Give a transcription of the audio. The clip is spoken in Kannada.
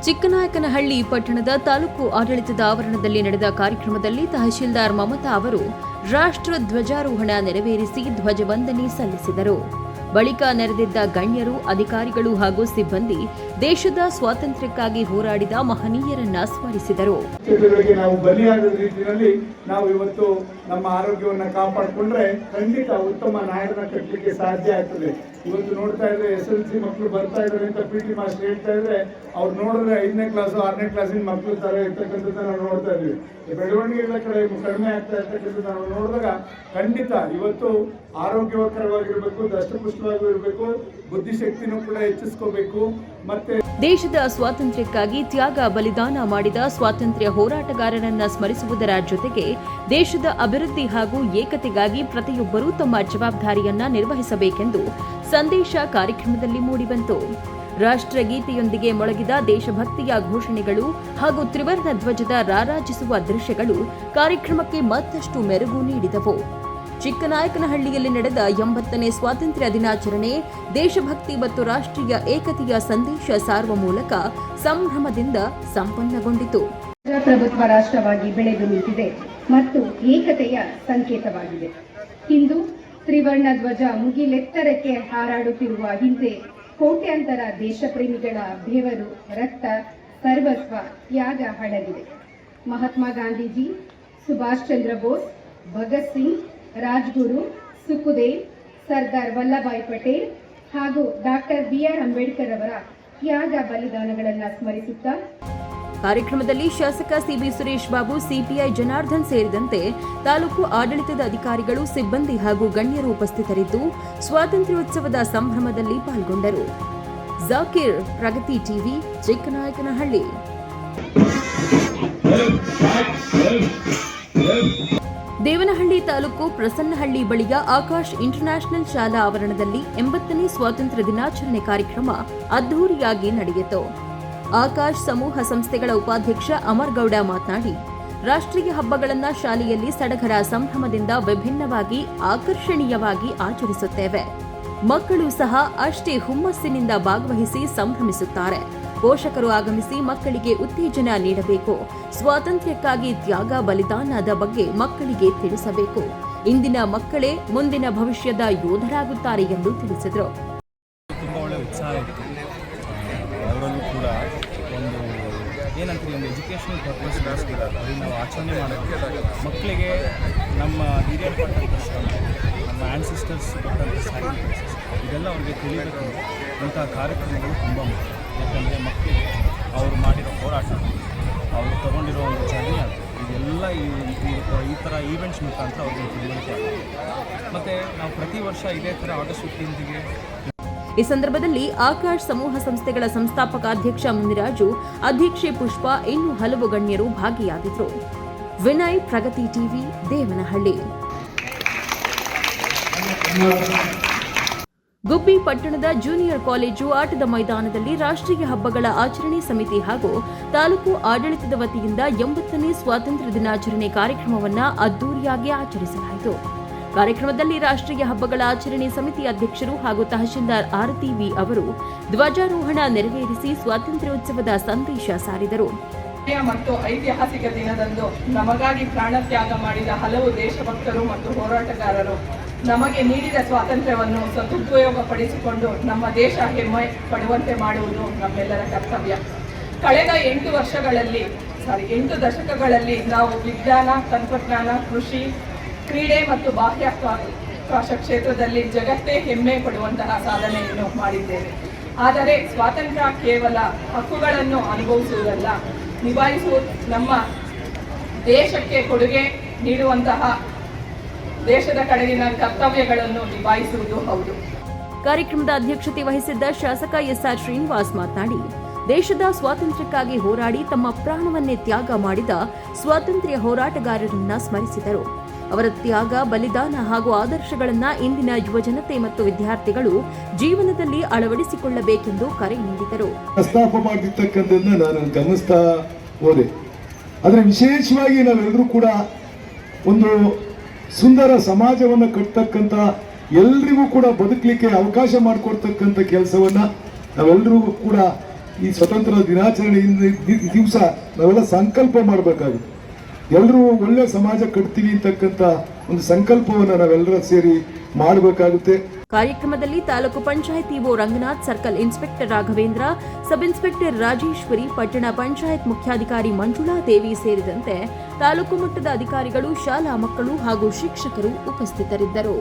ಚಿಕ್ಕನಾಯಕನಹಳ್ಳಿ ಪಟ್ಟಣದ ತಾಲೂಕು ಆಡಳಿತದ ಆವರಣದಲ್ಲಿ ನಡೆದ ಕಾರ್ಯಕ್ರಮದಲ್ಲಿ ತಹಶೀಲ್ದಾರ್ ಮಮತಾ ಅವರು ರಾಷ್ಟ್ರ ಧ್ವಜಾರೋಹಣ ನೆರವೇರಿಸಿ ಧ್ವಜವಂದನೆ ಸಲ್ಲಿಸಿದರು. ಬಳಿಕ ನೆರೆದಿದ್ದ ಗಣ್ಯರು, ಅಧಿಕಾರಿಗಳು ಹಾಗೂ ಸಿಬ್ಬಂದಿ ದೇಶದ ಸ್ವಾತಂತ್ರ್ಯಕ್ಕಾಗಿ ಹೋರಾಡಿದ ಮಹನೀಯರನ್ನ ಸ್ಮರಿಸಿದರು. ನಾವು ಬಲಿಯಾದ ರೀತಿಯಲ್ಲಿ ನಾವು ಇವತ್ತು ನಮ್ಮ ಆರೋಗ್ಯವನ್ನು ಕಾಪಾಡಿಕೊಂಡ್ರೆ ಖಂಡಿತ ಉತ್ತಮ ನಾಯಕನ ಕಟ್ಟಲಿಕ್ಕೆ ಸಾಧ್ಯ ಆಗ್ತದೆ. ಇವತ್ತು ನೋಡ್ತಾ ಇದ್ರೆ SLC ಮಕ್ಕಳು ಬರ್ತಾ ಇದ್ದಾರೆ ಅಂತ PT ಮಾಸ್ಟರ್ ಹೇಳ್ತಾ ಇದ್ರೆ ಅವ್ರು ನೋಡಿದ್ರೆ 5ನೇ ಕ್ಲಾಸ್ 6ನೇ ಕ್ಲಾಸಿನ ಮಕ್ಕಳು ತರ ಇರ್ತಕ್ಕಂಥದ್ದು ನಾವು ನೋಡ್ತಾ ಇದ್ವಿ. ಬೆಳವಣಿಗೆಗಳ ಕಡೆ ಕಡಿಮೆ ಆಗ್ತಾ ಇರ್ತಕ್ಕಂಥದ್ದು ನಾವು ನೋಡಿದಾಗ ಖಂಡಿತ ಇವತ್ತು ಆರೋಗ್ಯಕರವಾಗಿರ್ಬೇಕು, ದಷ್ಟಪುಷ್ಟವಾಗಿ ಇರಬೇಕು, ಬುದ್ಧಿಶಕ್ತಿನೂ ಕೂಡ ಹೆಚ್ಚಿಸ್ಕೋಬೇಕು. ಮತ್ತೆ ದೇಶದ ಸ್ವಾತಂತ್ರ್ಯಕ್ಕಾಗಿ ತ್ಯಾಗ ಬಲಿದಾನ ಮಾಡಿದ ಸ್ವಾತಂತ್ರ್ಯ ಹೋರಾಟಗಾರರನ್ನ ಸ್ಮರಿಸುವುದರ ಜೊತೆಗೆ ದೇಶದ ಅಭಿವೃದ್ಧಿ ಹಾಗೂ ಏಕತೆಗಾಗಿ ಪ್ರತಿಯೊಬ್ಬರೂ ತಮ್ಮ ಜವಾಬ್ದಾರಿಯನ್ನ ನಿರ್ವಹಿಸಬೇಕೆಂದು ಸಂದೇಶ ಕಾರ್ಯಕ್ರಮದಲ್ಲಿ ಮೂಡಿಬಂತು. ರಾಷ್ಟ್ರಗೀತೆಯೊಂದಿಗೆ ಮೊಳಗಿದ ದೇಶಭಕ್ತಿಯ ಘೋಷಣೆಗಳು ಹಾಗೂ ತ್ರಿವರ್ಣ ಧ್ವಜದ ರಾರಾಜಿಸುವ ದೃಶ್ಯಗಳು ಕಾರ್ಯಕ್ರಮಕ್ಕೆ ಮತ್ತಷ್ಟು ಮೆರುಗು ನೀಡಿದವು. ಚಿಕ್ಕನಾಯಕನಹಳ್ಳಿಯಲ್ಲಿ ನಡೆದ 80ನೇ ಸ್ವಾತಂತ್ರ್ಯ ದಿನಾಚರಣೆ ದೇಶಭಕ್ತಿ ಮತ್ತು ರಾಷ್ಟ್ರೀಯ ಏಕತೆಯ ಸಂದೇಶ ಸಾರುವ ಮೂಲಕ ಸಂಭ್ರಮದಿಂದ ಸಂಪನ್ನಗೊಂಡಿತು. ಪ್ರಜಾಪ್ರಭುತ್ವ ರಾಷ್ಟ್ರವಾಗಿ ಬೆಳೆದು ನಿಂತಿದೆ ಮತ್ತು ಏಕತೆಯ ಸಂಕೇತವಾಗಿದೆ. ಇಂದು ತ್ರಿವರ್ಣ ಧ್ವಜ ಮುಗಿಲೆತ್ತರಕ್ಕೆ ಹಾರಾಡುತ್ತಿರುವ ಹಿಂದೆ ಕೋಟ್ಯಾಂತರ ದೇಶಪ್ರೇಮಿಗಳ ಬೆವರು, ರಕ್ತ, ಸರ್ವಸ್ವ, ತ್ಯಾಗ ಅಡಗಿದೆ. ಮಹಾತ್ಮ ಗಾಂಧೀಜಿ, ಸುಭಾಷ್ ಚಂದ್ರ ಬೋಸ್, ಭಗತ್ ಸಿಂಗ್, ರಾಜ್ಗುರು, ಸುಖದೇವ್, ಸರ್ದಾರ್ ವಲ್ಲಭಾಯ್ ಪಟೇಲ್ ಹಾಗೂ ಡಾಕ್ಟರ್ BR ಅಂಬೇಡ್ಕರ್ ಅವರ ತ್ಯಾಗ ಬಲಿದಾನಗಳನ್ನು ಸ್ಮರಿಸುತ್ತಾ ಕಾರ್ಯಕ್ರಮದಲ್ಲಿ ಶಾಸಕ CB ಸುರೇಶ್ ಬಾಬು, CPI ಜನಾರ್ದನ್ ಸೇರಿದಂತೆ ತಾಲೂಕು ಆಡಳಿತದ ಅಧಿಕಾರಿಗಳು, ಸಿಬ್ಬಂದಿ ಹಾಗೂ ಗಣ್ಯರು ಉಪಸ್ಥಿತರಿದ್ದು ಸ್ವಾತಂತ್ರ್ಯೋತ್ಸವದ ಸಂಭ್ರಮದಲ್ಲಿ ಪಾಲ್ಗೊಂಡರು. ಜಾಕೀರ್, ಪ್ರಗತಿ ಟಿವಿ, ಚಿಕ್ಕನಾಯಕನಹಳ್ಳಿ. ದೇವನಹಳ್ಳಿ ತಾಲೂಕು ಪ್ರಸನ್ನಹಳ್ಳಿ ಬಳಿಯ ಆಕಾಶ್ ಇಂಟರ್ನ್ಯಾಷನಲ್ ಶಾಲಾ ಆವರಣದಲ್ಲಿ 80ನೇ ಸ್ವಾತಂತ್ರ್ಯ ದಿನಾಚರಣೆ ಕಾರ್ಯಕ್ರಮ ಅದ್ದೂರಿಯಾಗಿ ನಡೆಯಿತು. ಆಕಾಶ್ ಸಮೂಹ ಸಂಸ್ಥೆಗಳ ಉಪಾಧ್ಯಕ್ಷ ಅಮರ್ಗೌಡ ಮಾತನಾಡಿ, ರಾಷ್ಟ್ರೀಯ ಹಬ್ಬಗಳನ್ನು ಶಾಲೆಯಲ್ಲಿ ಸಡಗರ ಸಂಭ್ರಮದಿಂದ ವಿಭಿನ್ನವಾಗಿ ಆಕರ್ಷಣೀಯವಾಗಿ ಆಚರಿಸುತ್ತೇವೆ. ಮಕ್ಕಳು ಸಹ ಅಷ್ಟೇ ಹುಮ್ಮಸ್ಸಿನಿಂದ ಭಾಗವಹಿಸಿ ಸಂಭ್ರಮಿಸುತ್ತಾರೆ. ಪೋಷಕರು ಆಗಮಿಸಿ ಮಕ್ಕಳಿಗೆ ಉತ್ತೇಜನ ನೀಡಬೇಕು. ಸ್ವಾತಂತ್ರ್ಯಕ್ಕಾಗಿ ತ್ಯಾಗ ಬಲಿದಾನದ ಬಗ್ಗೆ ಮಕ್ಕಳಿಗೆ ತಿಳಿಸಬೇಕು. ಇಂದಿನ ಮಕ್ಕಳೇ ಮುಂದಿನ ಭವಿಷ್ಯದ ಯೋಧರಾಗುತ್ತಾರೆ ಎಂದು ತಿಳಿಸಿದರು. ಅವರಲ್ಲೂ ಕೂಡ ಒಂದು ಏನಂತೀವಿ, ಒಂದು ಎಜುಕೇಷನಲ್ ಪರ್ಪಸ್ಗೋಸ್ಕರ ಅದನ್ನು ನಾವು ಆಚರಣೆ ಮಾಡೋದು, ಮಕ್ಕಳಿಗೆ ನಮ್ಮ ಹಿರಿಯರು ಪಟ್ಟಂಥ ಶ್ರಮ, ನಮ್ಮ ಆ್ಯನ್ಸಿಸ್ಟರ್ಸ್ ಪಟ್ಟಂಥ ಸ್ಯಾಕ್ರಿಫೈಸಸ್ ಇದೆಲ್ಲ ಅವ್ರಿಗೆ ತಿಳಿಬೇಕು. ಇಂಥ ಕಾರ್ಯಕ್ರಮಗಳು ತುಂಬ ಮುಖ್ಯ. ಯಾಕಂದರೆ ಮಕ್ಕಳಿಗೆ ಅವರು ಮಾಡಿರೋ ಹೋರಾಟ, ಅವರು ತಗೊಂಡಿರೋ ಒಂದು ಜರ್ನಿ ಆಗುತ್ತೆ, ಇದೆಲ್ಲ ಈ ಥರ ಈವೆಂಟ್ಸ್ ಮುಖಾಂತರ ಅವ್ರಿಗೆ ತಿಳುವಳಿಕೆ ಆಗುತ್ತೆ. ಮತ್ತು ನಾವು ಪ್ರತಿ ವರ್ಷ ಇದೇ ಥರ ಆಗಸ್ಟ್ 15ಗೆ ಈ ಸಂದರ್ಭದಲ್ಲಿ ಆಕಾಶ್ ಸಮೂಹ ಸಂಸ್ಥೆಗಳ ಸಂಸ್ಥಾಪಕ ಅಧ್ಯಕ್ಷ ಮುನಿರಾಜು, ಅಧ್ಯಕ್ಷೆ ಪುಷ್ಪ, ಇನ್ನೂ ಹಲವು ಗಣ್ಯರು ಭಾಗಿಯಾಗಿದ್ದರು. ವಿನಯ್, ಪ್ರಗತಿ ಟಿವಿ, ದೇವನಹಳ್ಳಿ. ಗುಬ್ಬಿ ಪಟ್ಟಣದ ಜೂನಿಯರ್ ಕಾಲೇಜು ಆಟದ ಮೈದಾನದಲ್ಲಿ ರಾಷ್ಟ್ರೀಯ ಹಬ್ಬಗಳ ಆಚರಣೆ ಸಮಿತಿ ಹಾಗೂ ತಾಲೂಕು ಆಡಳಿತದ ವತಿಯಿಂದ 80ನೇ ಸ್ವಾತಂತ್ರ್ಯ ದಿನಾಚರಣೆ ಕಾರ್ಯಕ್ರಮವನ್ನು ಅದ್ದೂರಿಯಾಗಿ ಆಚರಿಸಲಾಯಿತು. ಕಾರ್ಯಕ್ರಮದಲ್ಲಿ ರಾಷ್ಟ್ರೀಯ ಹಬ್ಬಗಳ ಆಚರಣೆ ಸಮಿತಿ ಅಧ್ಯಕ್ಷರು ಹಾಗೂ ತಹಶೀಲ್ದಾರ್ ಆರತಿ ವಿ ಅವರು ಧ್ವಜಾರೋಹಣ ನೆರವೇರಿಸಿ ಸ್ವಾತಂತ್ರ್ಯೋತ್ಸವದ ಸಂದೇಶ ಸಾರಿದರು. ಮತ್ತು ಐತಿಹಾಸಿಕ ದಿನದಂದು ನಮಗಾಗಿ ಪ್ರಾಣತ್ಯಾಗ ಮಾಡಿದ ಹಲವು ದೇಶಭಕ್ತರು ಮತ್ತು ಹೋರಾಟಗಾರರು ನಮಗೆ ನೀಡಿದ ಸ್ವಾತಂತ್ರ್ಯವನ್ನು ಸದುಪಯೋಗಪಡಿಸಿಕೊಂಡು ನಮ್ಮ ದೇಶ ಹೆಮ್ಮೆ ಪಡುವಂತೆ ಮಾಡುವುದು ನಮ್ಮೆಲ್ಲರ ಕರ್ತವ್ಯ. ಕಳೆದ 8 ದಶಕಗಳಲ್ಲಿ ನಾವು ವಿಜ್ಞಾನ, ತಂತ್ರಜ್ಞಾನ, ಕೃಷಿ, ಕ್ರೀಡೆ ಮತ್ತು ಬಾಹ್ಯಾಕಾಶ ಕ್ಷೇತ್ರದಲ್ಲಿ ಜಗತ್ತೇ ಹೆಮ್ಮೆ ಪಡುವಂತಹ ಸಾಧನೆಯನ್ನು ಮಾಡಿದ್ದೇವೆ. ಆದರೆ ಸ್ವಾತಂತ್ರ್ಯ ಕೇವಲ ಹಕ್ಕುಗಳನ್ನು ಅನುಭವಿಸುವುದಲ್ಲ, ನಿಭಾಯಿಸುವುದು, ನಮ್ಮ ದೇಶಕ್ಕೆ ಕೊಡುಗೆ ನೀಡುವಂತಹ ದೇಶದ ಕಡೆಗಿನ ಕರ್ತವ್ಯಗಳನ್ನು ನಿಭಾಯಿಸುವುದು ಹೌದು. ಕಾರ್ಯಕ್ರಮದ ಅಧ್ಯಕ್ಷತೆ ವಹಿಸಿದ್ದ ಶಾಸಕ SR ಶ್ರೀನಿವಾಸ್ ಮಾತನಾಡಿ, ದೇಶದ ಸ್ವಾತಂತ್ರ್ಯಕ್ಕಾಗಿ ಹೋರಾಡಿ ತಮ್ಮ ಪ್ರಾಣವನ್ನೇ ತ್ಯಾಗ ಮಾಡಿದ ಸ್ವಾತಂತ್ರ್ಯ ಹೋರಾಟಗಾರರನ್ನ ಸ್ಮರಿಸಿದರು. ಅವರ ತ್ಯಾಗ, ಬಲಿದಾನ ಹಾಗೂ ಆದರ್ಶಗಳನ್ನು ಇಂದಿನ ಯುವಜನತೆ ಮತ್ತು ವಿದ್ಯಾರ್ಥಿಗಳು ಜೀವನದಲ್ಲಿ ಅಳವಡಿಸಿಕೊಳ್ಳಬೇಕೆಂದು ಕರೆ ನೀಡಿದರು. ಪ್ರಸ್ತಾಪ ಮಾಡಿರ್ತಕ್ಕಂಥದ್ದನ್ನ ನಾನು ಗಮನಿಸ್ತಾ ಹೋದೆ. ಆದರೆ ವಿಶೇಷವಾಗಿ ನಾವೆಲ್ಲರೂ ಕೂಡ ಒಂದು ಸುಂದರ ಸಮಾಜವನ್ನು ಕಟ್ಟತಕ್ಕಂಥ, ಎಲ್ರಿಗೂ ಕೂಡ ಬದುಕಲಿಕ್ಕೆ ಅವಕಾಶ ಮಾಡಿಕೊಡ್ತಕ್ಕಂಥ ಕೆಲಸವನ್ನ ನಾವೆಲ್ಲರಿಗೂ ಕೂಡ ಈ ಸ್ವತಂತ್ರ ದಿನಾಚರಣೆಯಿಂದ ದಿವಸ ನಾವೆಲ್ಲ ಸಂಕಲ್ಪ ಮಾಡಬೇಕಾಗುತ್ತೆ. ಎಲ್ಲರೂ ಒಳ್ಳೆ ಸಮಾಜ ಕಟ್ತೀವಿ ಅಂತಕ್ಕಂಥ ಒಂದು ಸಂಕಲ್ಪವನ್ನು ನಾವೆಲ್ಲರೂ ಸೇರಿ ಮಾಡಬೇಕಾಗುತ್ತೆ. ಕಾರ್ಯಕ್ರಮದಲ್ಲಿ taluk panchayat EO Ranganath, circle inspector Raghavendra, sub inspector Rajeshwari, ಪಟ್ಟಣ ಪಂಚಾಯತ್ ಮುಖ್ಯಾಧಿಕಾರಿ ಮಂಜುಳಾ ದೇವಿ ಸೇರಿದಂತೆ ತಾಲೂಕು ಮಟ್ಟದ ಅಧಿಕಾರಿಗಳು, ಶಾಲಾ ಮಕ್ಕಳು ಹಾಗೂ ಶಿಕ್ಷಕರು ಉಪಸ್ಥಿತರಿದ್ದರು.